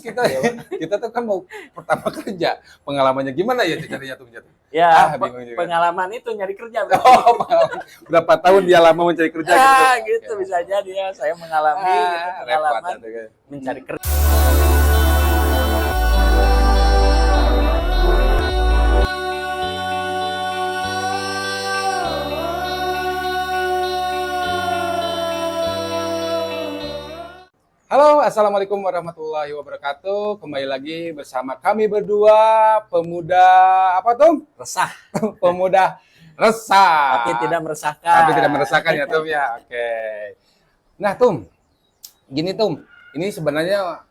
kita kita tuh kan mau pertama kerja, pengalamannya gimana ya ceritanya tuh? Ya, Bingung juga. pengalaman itu nyari kerja. Oh, pengalaman. Berapa tahun dia lama mencari kerja Ya, gitu? gitu bisa jadi ya. Saya mengalami gitu, pengalaman mencari kerja. Halo, assalamualaikum warahmatullahi wabarakatuh. Kembali lagi bersama kami berdua, pemuda apa tuh? Resah, Pemuda resah. tapi tidak meresahkan. Tapi tidak meresahkan ya Tum ya. Oke. Nah Tum, gini Tum, ini sebenarnya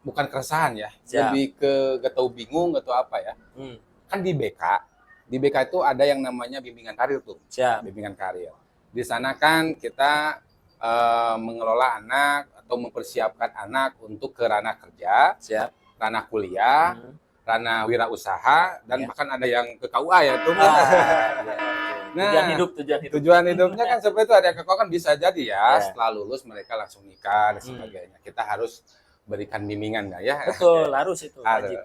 bukan keresahan ya, Siap. lebih ke gak tahu bingung, gak tahu apa ya. Kan di BK itu ada yang namanya bimbingan karir tuh. Siap. Bimbingan karir. Di sana kan kita mengelola anak atau mempersiapkan anak untuk ke ranah kerja, Siap. ranah kuliah, ranah wirausaha, dan Ya. bahkan ada yang ke KUA ya tuh. Nah, Tujuan hidup. tujuan hidupnya kan seperti itu, ada yang ke KUA kan bisa jadi ya, Ya. setelah lulus mereka langsung nikah dan sebagainya. Kita harus berikan bimbingan nggak ya? Betul, harus itu. Ada. Wajib.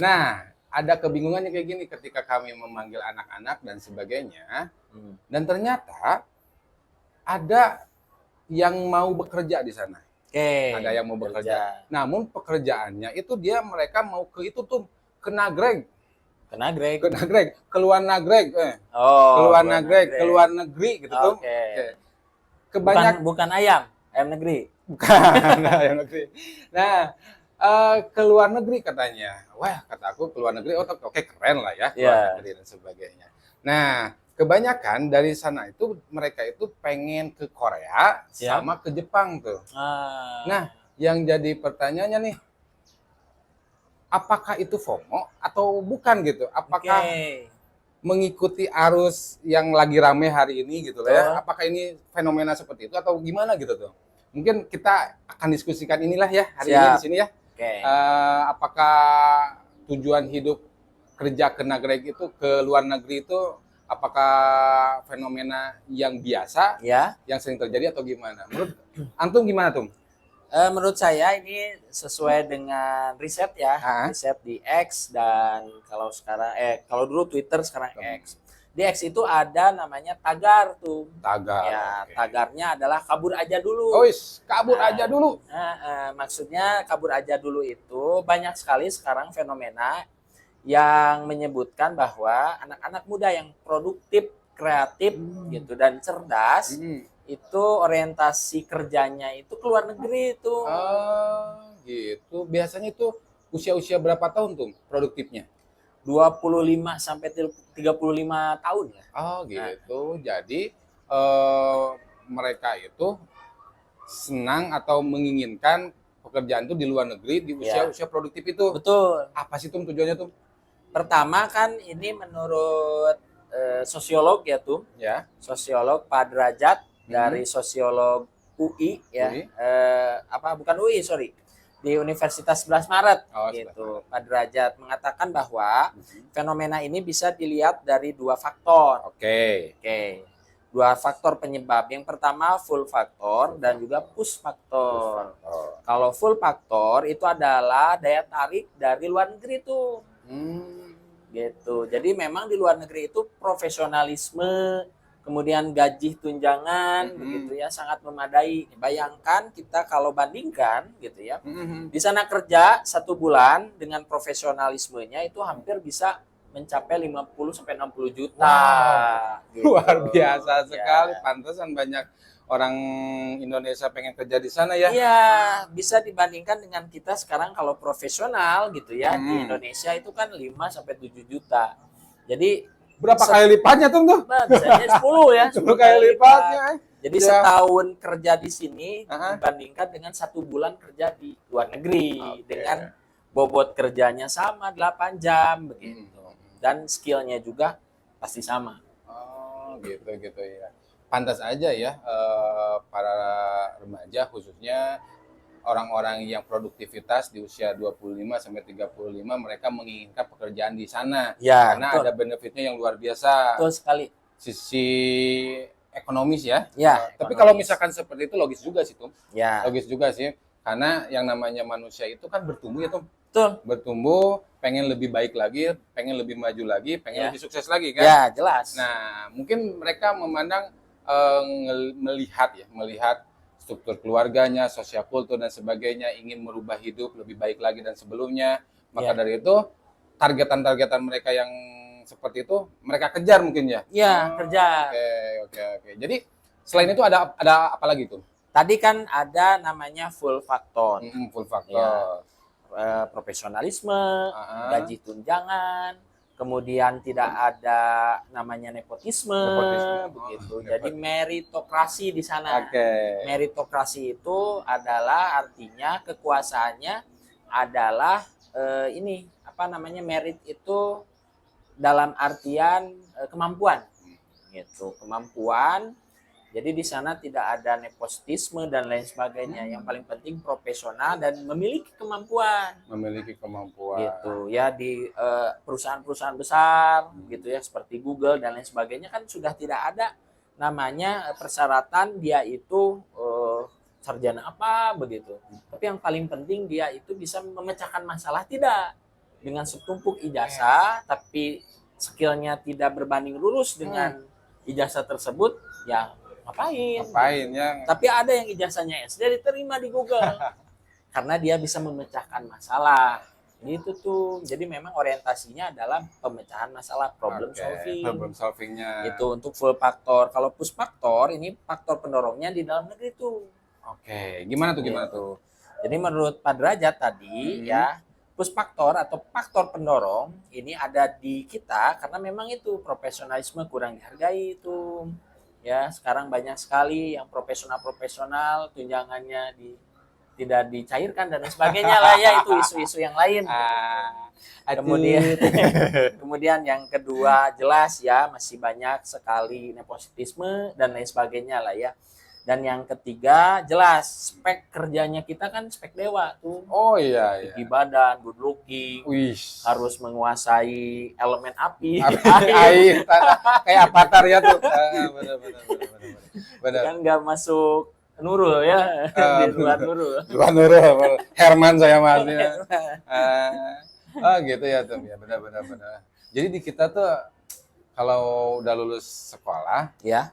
Nah, ada kebingungannya kayak gini ketika kami memanggil anak-anak dan sebagainya, dan ternyata ada yang mau bekerja di sana. Oke. Ada yang mau bekerja. Namun pekerjaannya itu mereka mau ke itu tuh ke Nagreg, Kena Greg. keluar Nagreg, Oh, keluar Nagreg, keluar negeri gitu tuh. Oke. Kebanyak Bukan ayam negeri. bukan yang negeri. Nah, keluar negeri katanya. Wah, kata aku keluar negeri, oke keren lah ya, keluar negeri dan sebagainya. Nah, kebanyakan dari sana itu mereka itu pengen ke Korea sama ke Jepang tuh. Nah, yang jadi pertanyaannya nih, apakah itu FOMO atau bukan gitu? Apakah mengikuti arus yang lagi rame hari ini gitu lah ya? Apakah ini fenomena seperti itu atau gimana gitu tuh? Mungkin kita akan diskusikan inilah ya hari ini di sini ya. Apakah tujuan hidup kerja ke Nagreg itu, ke luar negeri itu, apakah fenomena yang biasa, yang sering terjadi atau gimana? Menurut Antum gimana, Tum? Menurut saya ini sesuai dengan riset ya, riset di X dan kalau sekarang kalau dulu Twitter sekarang X. Di X itu ada namanya tagar tuh. Tagar. Ya, tagarnya adalah kabur aja dulu. Oh, kabur aja dulu. Maksudnya kabur aja dulu itu banyak sekali sekarang fenomena yang menyebutkan bahwa anak-anak muda yang produktif, kreatif gitu dan cerdas itu orientasi kerjanya itu keluar negeri itu. Gitu. Biasanya itu usia-usia berapa tahun tuh produktifnya? 25 sampai 35 tahun ya. Gitu. Jadi mereka itu senang atau menginginkan pekerjaan itu di luar negeri di usia-usia produktif itu. Betul. Apa sih tuh tujuannya tuh? Pertama kan ini menurut sosiolog ya tuh. Sosiolog Pak Derajat dari sosiolog UI ya. Bukan UI, sorry. Di Universitas 11 Maret gitu. Pak Derajat mengatakan bahwa fenomena ini bisa dilihat dari dua faktor. Oke. Dua faktor penyebab. Yang pertama full faktor dan juga push faktor. Kalau full faktor itu adalah daya tarik dari luar negeri tuh. Gitu. Jadi memang di luar negeri itu profesionalisme, kemudian gaji tunjangan begitu ya sangat memadai. Bayangkan kita kalau bandingkan gitu ya. Di sana kerja 1 bulan dengan profesionalismenya itu hampir bisa mencapai 50 sampai 60 juta. Wow. Gitu. Luar biasa sekali. Pantesan banyak orang Indonesia pengen kerja di sana ya. Iya, bisa dibandingkan dengan kita sekarang kalau profesional gitu ya. Di Indonesia itu kan 5 sampai 7 juta. Jadi berapa kali lipatnya tuh? Biasanya 10 ya. 10 kali lipatnya. Jadi setahun kerja di sini dibandingkan dengan 1 bulan kerja di luar negeri dengan bobot kerjanya sama 8 jam begitu. Dan skillnya juga pasti sama. Gitu ya. Pantas aja ya para remaja khususnya orang-orang yang produktivitas di usia 25 sampai 35 mereka menginginkan pekerjaan di sana karena ada benefitnya yang luar biasa. Betul sekali. Sisi ekonomis ya. Ya. Tapi kalau misalkan seperti itu logis juga sih tuh. Ya. Logis juga sih. Karena yang namanya manusia itu kan bertumbuh ya tuh. Betul. Bertumbuh, pengen lebih baik lagi, pengen lebih maju lagi, pengen lebih sukses lagi kan? Ya, jelas. Nah, mungkin mereka memandang melihat struktur keluarganya, sosial kultur dan sebagainya, ingin merubah hidup lebih baik lagi dan sebelumnya. Maka dari itu targetan-targetan mereka yang seperti itu mereka kejar mungkin ya. Iya, kejar. Oke. Jadi selain itu ada apa lagi tuh? Tadi kan ada namanya full factor. Full factor. Ya, profesionalisme, gaji tunjangan, kemudian tidak ada namanya nepotisme begitu. Jadi meritokrasi di sana. Meritokrasi itu adalah artinya kekuasaannya adalah ini apa namanya, merit itu dalam artian kemampuan gitu, kemampuan. Jadi di sana tidak ada nepotisme dan lain sebagainya. Yang paling penting profesional dan memiliki kemampuan. Memiliki kemampuan. Gitu ya, di perusahaan-perusahaan besar gitu ya seperti Google dan lain sebagainya kan sudah tidak ada namanya persyaratan dia itu sarjana apa begitu. Tapi yang paling penting dia itu bisa memecahkan masalah, tidak dengan setumpuk ijazah tapi skillnya tidak berbanding lurus dengan ijazah tersebut, ya ngapain ya. Tapi ada yang ijazahnya SD diterima di Google karena dia bisa memecahkan masalah gitu tuh. Jadi memang orientasinya adalah pemecahan masalah, problem solvingnya itu untuk full factor. Kalau push factor ini faktor pendorongnya di dalam negeri tuh. Gimana tuh? Jadi menurut Pak Derajat tadi ya, push factor atau faktor pendorong ini ada di kita karena memang itu profesionalisme kurang dihargai itu. Ya, sekarang banyak sekali yang profesional tunjangannya tidak dicairkan dan sebagainya lah ya, itu isu-isu yang lain. Kemudian yang kedua jelas ya masih banyak sekali nepotisme dan lain sebagainya lah ya. Dan yang ketiga jelas spek kerjanya kita kan spek dewa tuh. Tinggi badan, good looking, harus menguasai elemen api, air, kayak Avatar ya tuh. Benar. Kan nggak masuk Nurul ya, di luar Nurul. Herman saya masnya. Gitu ya tuh, ya benar. Jadi di kita tuh kalau udah lulus sekolah, ya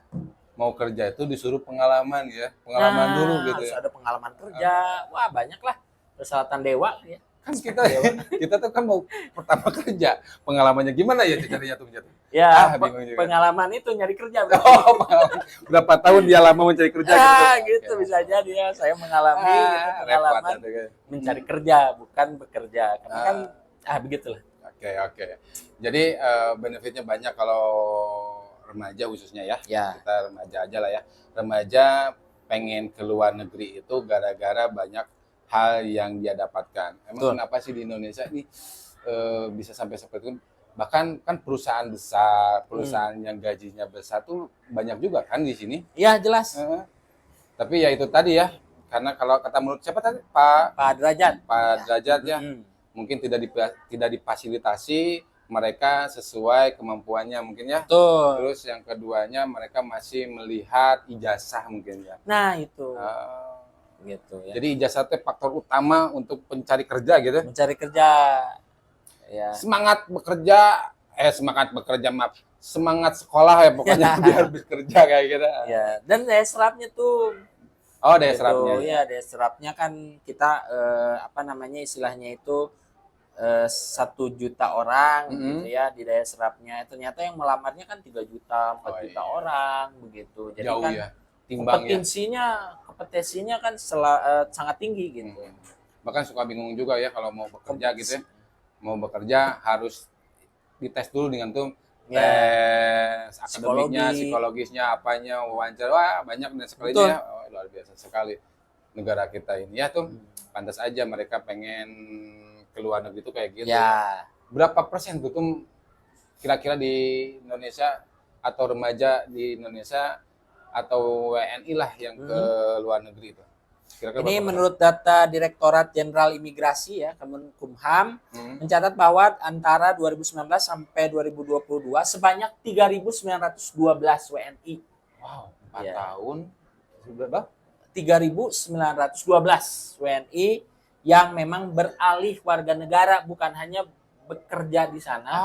mau kerja itu disuruh pengalaman dulu gitu ya. Harus ada pengalaman kerja. Wah, banyak lah persyaratan dewa ya. Kan kita tuh kan mau pertama kerja, pengalamannya gimana ya caranya tuh? Ya, pengalaman itu nyari kerja. Berapa tahun dia lama mencari kerja gitu bisa jadi ya. Saya mengalami pengalaman mencari kerja, bukan bekerja. Karena kan begitulah. Oke. Jadi benefitnya banyak kalau remaja khususnya ya. Kita remaja aja lah ya. Remaja pengen ke luar negeri itu gara-gara banyak hal yang dia dapatkan. Emang kenapa sih di Indonesia ini bisa sampai seperti itu? Bahkan kan perusahaan besar, perusahaan yang gajinya besar tuh banyak juga kan di sini. Iya, jelas. Tapi ya itu tadi ya, karena kalau kata menurut siapa tadi? Pak Derajat ya. Mungkin tidak difasilitasi mereka sesuai kemampuannya mungkin ya. Terus yang keduanya mereka masih melihat ijazah mungkin ya. Nah, itu. Gitu ya. Jadi ijazah itu faktor utama untuk pencari kerja gitu. Mencari kerja. Ya. Semangat bekerja, semangat sekolah ya pokoknya biar bekerja kayak gitu. Ya, dan daya serapnya tuh. Daya serapnya. Ya, daya serapnya kan kita istilahnya itu 1 juta orang gitu ya di daya serapnya. Ternyata yang melamarnya kan 3 juta, 4 juta orang begitu. Jadi jauh kan ya. Kompetensinya kan sangat tinggi gitu. Bahkan suka bingung juga ya kalau mau bekerja gitu ya. Mau bekerja harus dites dulu dengan tuh tes akademiknya, psikologisnya, apanya, wawancara. Wah, banyak dan sekalinya. Luar biasa sekali negara kita ini ya tuh. Pantas aja mereka pengen keluar negeri itu kayak gitu. Ya. Berapa persen tuh kira-kira di Indonesia atau remaja di Indonesia atau WNI lah yang ke luar negeri itu? Ini menurut data Direktorat Jenderal Imigrasi ya, Kemenkumham, mencatat bahwa antara 2019 sampai 2022 sebanyak 3.912 WNI. Wow, 4 tahun. Berapa? 3.912 WNI yang memang beralih warga negara, bukan hanya bekerja di sana,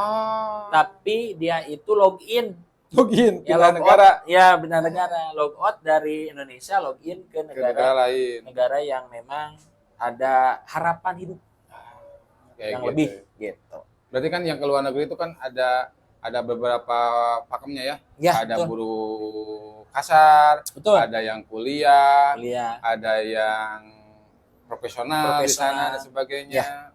tapi dia itu login ya, pindah negara. Ya, benar negara. Log out dari Indonesia, login ke negara lain. Negara yang memang ada harapan hidup yang gitu. Lebih gitu. Berarti kan yang ke luar negeri itu kan ada beberapa pakemnya ya. Ada betul. Buruh kasar, betul. Ada yang kuliah, ada yang profesional di sana dan sebagainya. Ya.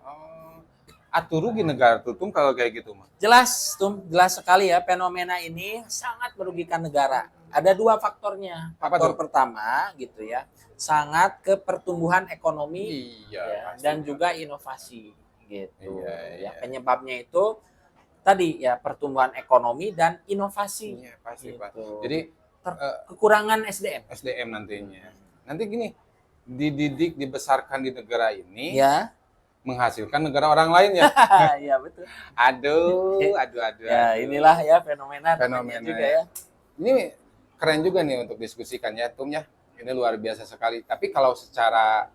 Atuh rugi negara tuh kalau kayak gitu mah. Jelas jelas sekali ya, fenomena ini sangat merugikan negara. Ada dua faktornya. Faktor pertama gitu ya, sangat ke pertumbuhan ekonomi ya, dan juga inovasi gitu. Ya, penyebabnya itu tadi ya, pertumbuhan ekonomi dan inovasi. Iya, pasti, gitu. Pak. Jadi kekurangan SDM nantinya. Nanti gini, dididik, dibesarkan di negara ini. Ya. Menghasilkan negara orang lain ya. Iya, betul. Aduh. Ya, inilah ya fenomena juga ya. Ini keren juga nih untuk diskusikan ya, Tum ya. Ini luar biasa sekali. Tapi kalau secara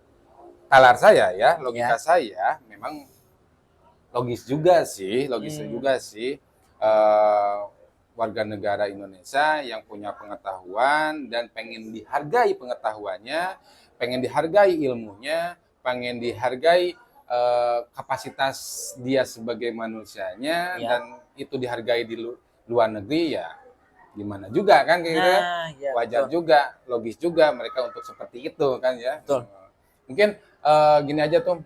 nalar saya ya, logika saya memang logis juga sih, warga negara Indonesia yang punya pengetahuan dan pengen dihargai pengetahuannya, pengen dihargai ilmunya, pengen dihargai kapasitas dia sebagai manusianya, dan itu dihargai di luar negeri ya gimana juga kan kira-kira wajar betul. Juga logis juga mereka untuk seperti itu kan ya. Betul. Mungkin gini aja Tum,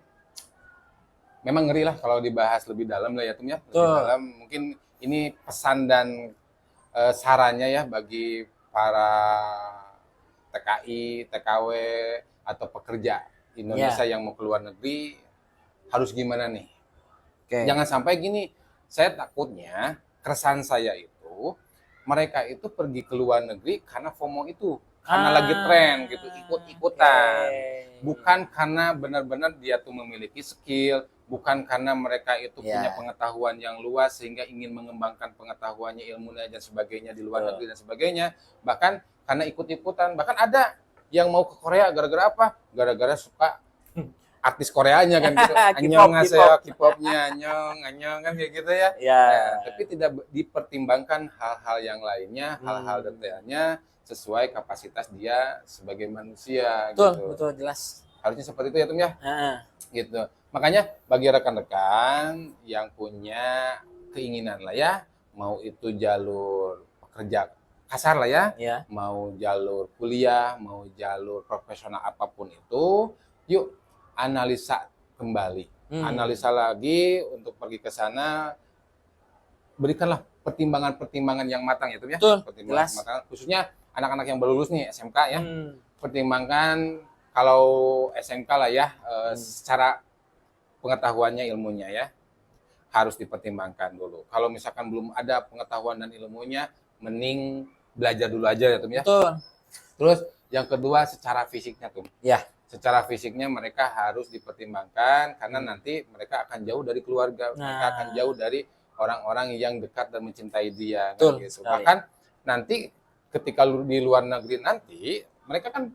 memang ngeri lah kalau dibahas lebih dalam lah ya Tum ya, lebih dalam. Mungkin ini pesan dan sarannya ya bagi para TKI, TKW atau pekerja Indonesia yang mau keluar negeri. Harus gimana nih? Jangan sampai gini, saya takutnya keresahan saya itu mereka itu pergi ke luar negeri karena FOMO itu, karena lagi tren gitu, ikut-ikutan. Bukan karena benar-benar dia tuh memiliki skill, bukan karena mereka itu punya pengetahuan yang luas sehingga ingin mengembangkan pengetahuannya, ilmunya dan sebagainya di luar negeri dan sebagainya. Bahkan karena ikut-ikutan, bahkan ada yang mau ke Korea gara-gara apa? Gara-gara suka artis Koreanya kan gitu, anyong K-popnya, anyong kan kayak gitu ya. Tapi tidak dipertimbangkan hal-hal yang lainnya, hal-hal detailnya sesuai kapasitas dia sebagai manusia. Betul, jelas. Harusnya seperti itu ya Tum ya. Gitu. Makanya bagi rekan-rekan yang punya keinginan lah ya, mau itu jalur pekerja kasar lah ya, mau jalur kuliah, mau jalur profesional apapun itu, yuk analisa kembali, analisa lagi untuk pergi ke sana, berikanlah pertimbangan-pertimbangan yang matang ya, Tum ya. Pertimbangan matang, khususnya anak-anak yang baru lulus nih SMK ya. Pertimbangkan kalau SMK lah ya, secara pengetahuannya, ilmunya ya, harus dipertimbangkan dulu. Kalau misalkan belum ada pengetahuan dan ilmunya, mending belajar dulu aja ya, Tum ya. Terus yang kedua secara fisiknya, Tum. Secara fisiknya mereka harus dipertimbangkan karena nanti mereka akan jauh dari keluarga, mereka akan jauh dari orang-orang yang dekat dan mencintai dia. Kan, gitu. Bahkan nanti ketika di luar negeri nanti mereka kan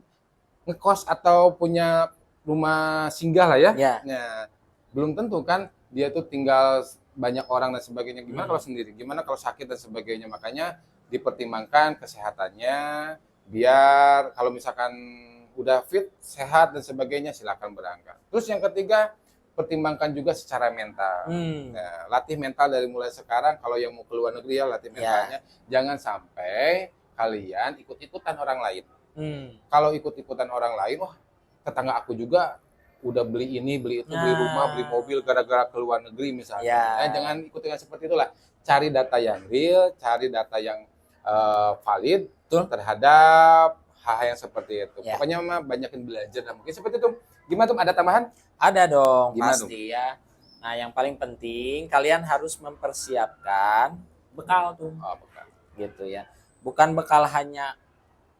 ngekos atau punya rumah singgah lah ya. Nah, belum tentu kan dia tuh tinggal banyak orang dan sebagainya. Gimana kalau sendiri? Gimana kalau sakit dan sebagainya? Makanya dipertimbangkan kesehatannya, biar kalau misalkan udah fit, sehat dan sebagainya, silakan berangkat. Terus yang ketiga, pertimbangkan juga secara mental. Nah, latih mental dari mulai sekarang. Kalau yang mau keluar negeri ya latih mentalnya. Jangan sampai kalian ikut-ikutan orang lain. Kalau ikut-ikutan orang lain, wah tetangga aku juga udah beli ini, beli itu, beli rumah, beli mobil gara-gara keluar negeri misalnya. Jangan ikutin seperti itulah. Cari data yang real, cari data yang valid terhadap hal yang seperti itu. Pokoknya mah banyakin belajar. Nah, mungkin seperti itu. Gimana Tum? Ada tambahan? Ada dong, pasti ya. Nah, yang paling penting kalian harus mempersiapkan bekal tuh. Bekal. Gitu ya. Bukan bekal hanya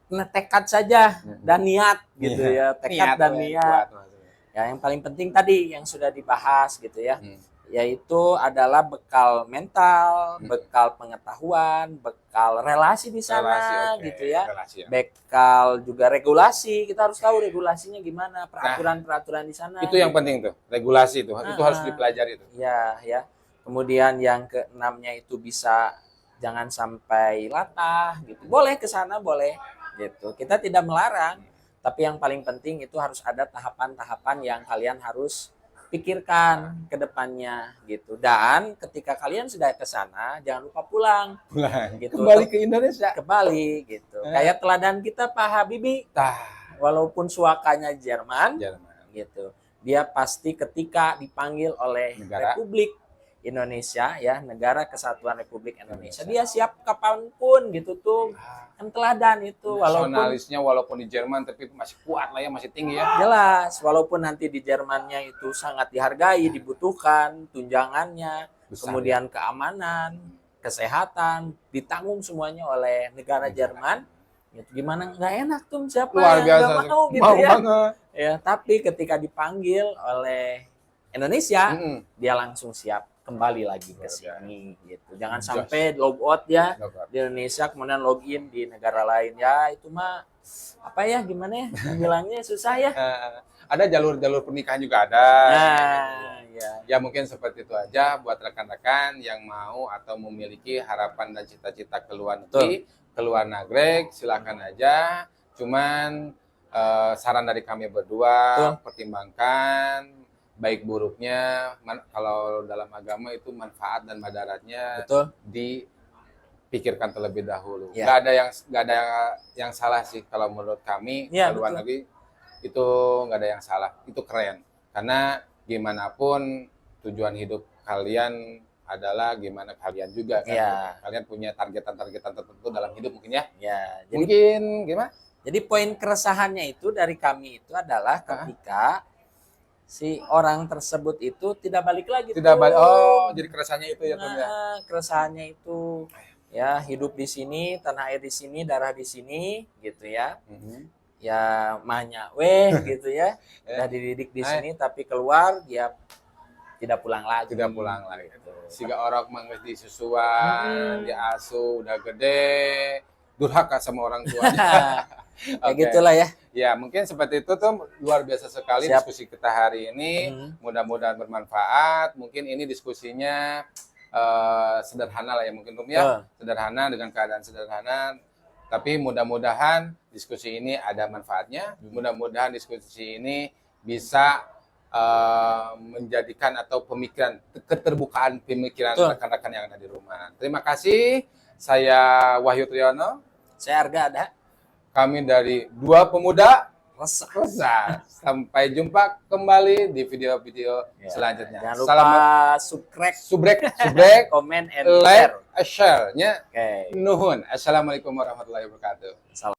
tekad saja dan niat gitu ya. Tekad dan niat. Ya, yang paling penting tadi yang sudah dibahas gitu ya. Yaitu adalah bekal mental, bekal pengetahuan, bekal relasi di sana gitu ya. Bekal juga regulasi, kita harus tahu regulasinya gimana, peraturan-peraturan di sana. Itu yang penting tuh, regulasi itu harus dipelajari tuh. Ya, ya. Kemudian yang keenamnya itu bisa jangan sampai latah gitu. Boleh ke sana boleh gitu. Kita tidak melarang, tapi yang paling penting itu harus ada tahapan-tahapan yang kalian harus pikirkan ke depannya gitu. Dan ketika kalian sudah ke sana, jangan lupa pulang. Gitu. Kembali ke Indonesia. Kembali gitu. Kayak teladan kita Pak Habibie. Walaupun suakanya Jerman, gitu. Dia pasti ketika dipanggil oleh Republik Indonesia ya, Negara Kesatuan Republik Indonesia, dia siap kapanpun gitu tuh. Kan teladan itu, nasionalisnya walaupun di Jerman tapi masih kuat lah ya, masih tinggi ya. Jelas, walaupun nanti di Jermannya itu sangat dihargai, dibutuhkan tunjangannya, kemudian keamanan, kesehatan ditanggung semuanya oleh negara Jerman. Gitu. Gimana nggak enak tuh, siapa luar biasa, yang nggak mau gitu mau ya. Banget. Ya, tapi ketika dipanggil oleh Indonesia, dia langsung siap kembali lagi ke sini gitu. Jangan sampai log out ya di Indonesia kemudian login di negara lain ya, itu mah apa ya, gimana ya bilangnya, susah ya. Ada jalur-jalur pernikahan juga ada. Ya mungkin seperti itu aja buat rekan-rekan yang mau atau memiliki harapan dan cita-cita ke luar negeri, ke luar nagrek, silakan aja. Cuman saran dari kami berdua, pertimbangkan baik buruknya, kalau dalam agama itu manfaat dan madaratnya dipikirkan terlebih dahulu. Nggak ada yang salah sih kalau menurut kami, ke luar negeri itu nggak ada yang salah, itu keren. Karena gimana pun tujuan hidup kalian adalah gimana kalian juga kan. Kalian punya targetan-targetan tertentu dalam hidup mungkin ya. Jadi, mungkin gimana? Jadi poin keresahannya itu dari kami itu adalah ketika si orang tersebut itu tidak balik lagi. Jadi keresahannya itu ya, Tom ya. Keresahannya itu ya, hidup di sini, tanah air di sini, darah di sini gitu ya. Ya mahnya gitu ya. Udah dididik di sini tapi keluar dia tidak pulang lagi. Gitu. Siga orang mangges disusuan, diasuh udah gede, durhaka sama orang tuanya. Kayak gitulah ya. Ya mungkin seperti itu tuh, luar biasa sekali diskusi kita hari ini. Mudah-mudahan bermanfaat. Mungkin ini diskusinya sederhana lah ya mungkin Tum ya. Sederhana dengan keadaan sederhana. Tapi mudah-mudahan diskusi ini ada manfaatnya. Mudah-mudahan diskusi ini bisa menjadikan atau pemikiran, keterbukaan pemikiran rekan-rekan yang ada di rumah. Terima kasih. Saya Wahyu Triyono. Saya Arga Ada. Kami dari Dua Pemuda Resah. Sampai jumpa kembali di video-video selanjutnya. Jangan lupa subrek, komen, and like, share-nya. Okay. Nuhun. Assalamualaikum warahmatullahi wabarakatuh.